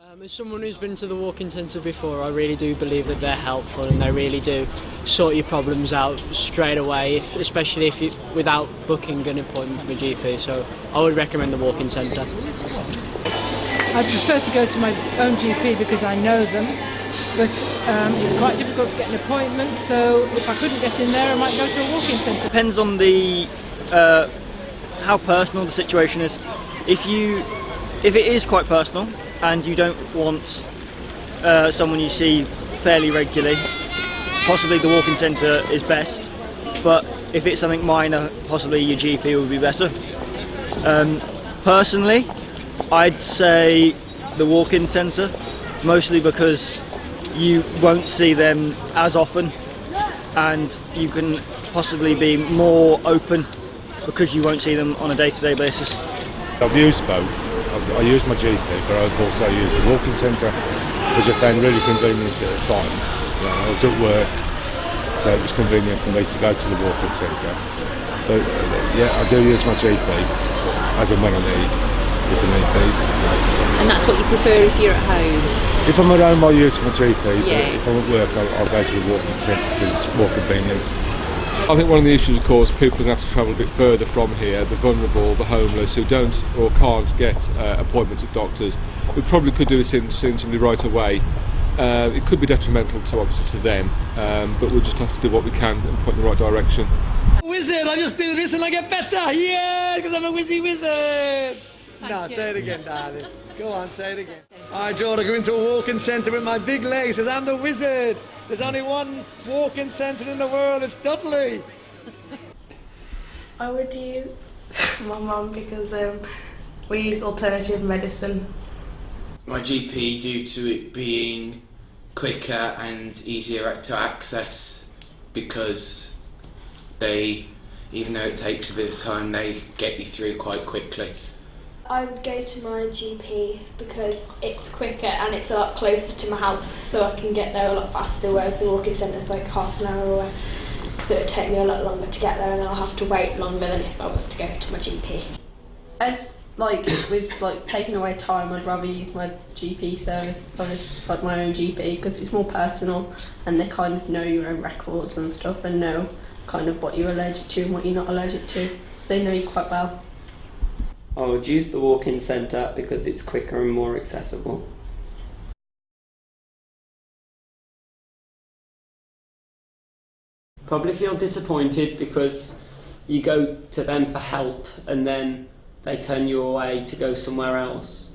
As someone who's been to the walk-in centre before, I really do believe that they're helpful and they really do sort your problems out straight away, especially if you, without booking an appointment from a GP. So I would recommend the walk-in centre. I prefer to go to my own GP because I know them, but it's quite difficult to get an appointment, so if I couldn't get in there I might go to a walk-in centre. Depends on the how personal the situation is. If it is quite personal and you don't want someone you see fairly regularly, possibly the walk-in centre is best, but if it's something minor, possibly your GP would be better. Personally, I'd say the walk-in centre, mostly because you won't see them as often and you can possibly be more open because you won't see them on a day-to-day basis. I've used both. I use my GP, but I've also used the walk-in centre, which I found really convenient at the time. I was at work, so it was convenient for me to go to the walk-in centre. But yeah, I do use my GP as and when I need, if I need be. And that's what you prefer if you're at home? If I'm at home, I'll use my GP, yeah. But if I'm at work, I'll go to the walk-in centre because it's more convenient. I think one of the issues, of course, people are going to have to travel a bit further from here, the vulnerable, the homeless, who don't or can't get appointments at doctors. We probably could do this in seeing somebody right away. It could be detrimental to obviously to them, but we'll just have to do what we can and point in the right direction. Wizard, I just do this and I get better, yeah, because I'm a wizzy wizard. No, say it again, darling. Go on, say it again. I draw to go into a walk-in centre with my big legs, because I'm the wizard. There's only one walk-in centre in the world, it's Dudley. I would use my mum because we use alternative medicine. My GP, due to it being quicker and easier to access, because they, even though it takes a bit of time, they get you through quite quickly. I would go to my GP because it's quicker and it's a lot closer to my house, so I can get there a lot faster, whereas the walk-in centre is like half an hour away. So it would take me a lot longer to get there and I'll have to wait longer than if I was to go to my GP. As with taking away time, I'd rather use my GP service, like my own GP, because it's more personal and they kind of know your own records and stuff and know kind of what you're allergic to and what you're not allergic to, so they know you quite well. I would use the walk-in centre because it's quicker and more accessible. Probably feel disappointed because you go to them for help and then they turn you away to go somewhere else,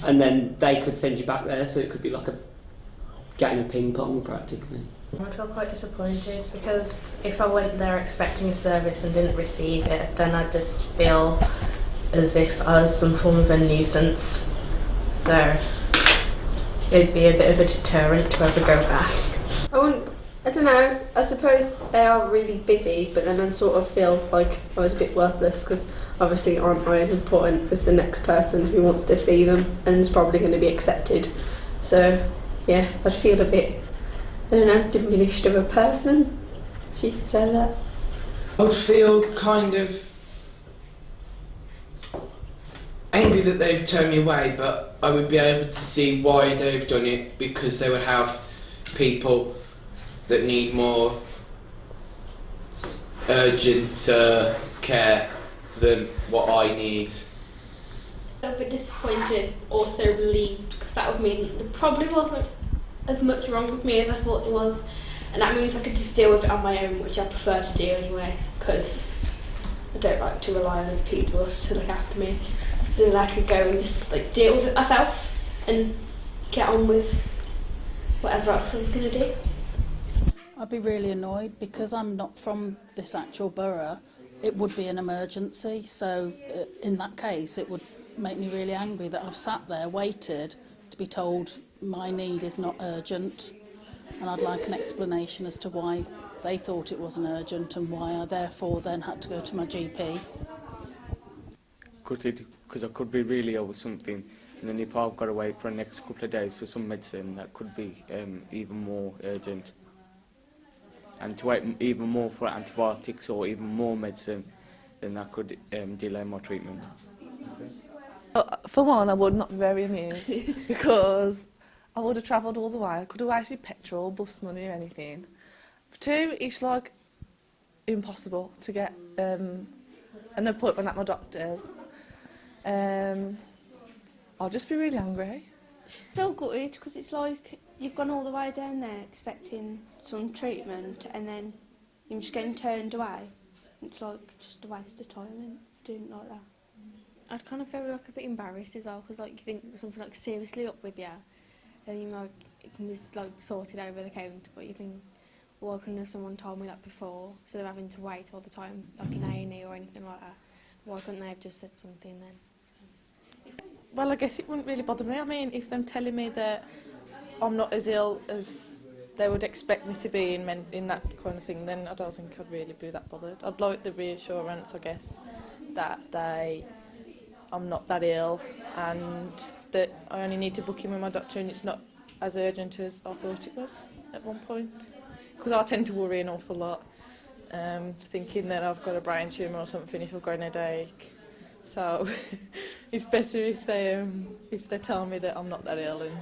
and then they could send you back there, so it could be like a game of ping pong practically. I would feel quite disappointed because if I went there expecting a service and didn't receive it, then I'd just feel as if I was some form of a nuisance, so it'd be a bit of a deterrent to ever go back. I don't know, I suppose they are really busy, but then I sort of feel like I was a bit worthless because obviously aren't I as important as the next person who wants to see them and is probably going to be accepted. So yeah, I'd feel a bit, I don't know, diminished of a person, if you could say that. I would feel kind of angry that they've turned me away, but I would be able to see why they've done it, because they would have people that need more urgent care than what I need. A bit disappointed, also relieved, because that would mean there probably wasn't as much wrong with me as I thought there was, and that means I could just deal with it on my own, which I prefer to do anyway, because I don't like to rely on people to look after me. So then I could go and just deal with it myself and get on with whatever else I was going to do. I'd be really annoyed because I'm not from this actual borough. It would be an emergency, so in that case it would make me really angry that I've sat there, waited to be told my need is not urgent, and I'd like an explanation as to why they thought it wasn't urgent and why I therefore then had to go to my GP. Because I could be really ill with something, and then if I've got to wait for the next couple of days for some medicine, that could be even more urgent. And to wait even more for antibiotics or even more medicine, then that could delay my treatment. For one, I would not be very amused because I would have travelled all the way. I could have wasted petrol, bus money or anything. For two, it's like impossible to get an appointment at my doctor's. I'll just be really angry. I feel gutted because it's like you've gone all the way down there expecting some treatment and then you're just getting turned away. It's like just a waste of time doing it like that. I'd kind of feel like a bit embarrassed as well because like you think something like seriously up with you and you know it can be like sorted over the counter, but you think, why couldn't have someone told me that before instead of having to wait all the time like in A&E or anything like that? Why couldn't they have just said something then? Well, I guess it wouldn't really bother me. I mean, if they're telling me that I'm not as ill as they would expect me to be in that kind of thing, then I don't think I'd really be that bothered. I'd like the reassurance, I guess, that I'm not that ill and that I only need to book in with my doctor and it's not as urgent as I thought it was at one point. Because I tend to worry an awful lot, thinking that I've got a brain tumour or something if I've got an headache. So it's better if they tell me that I'm not that ill and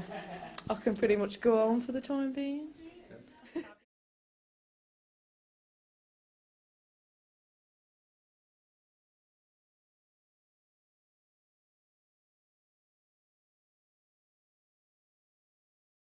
I can pretty much go on for the time being.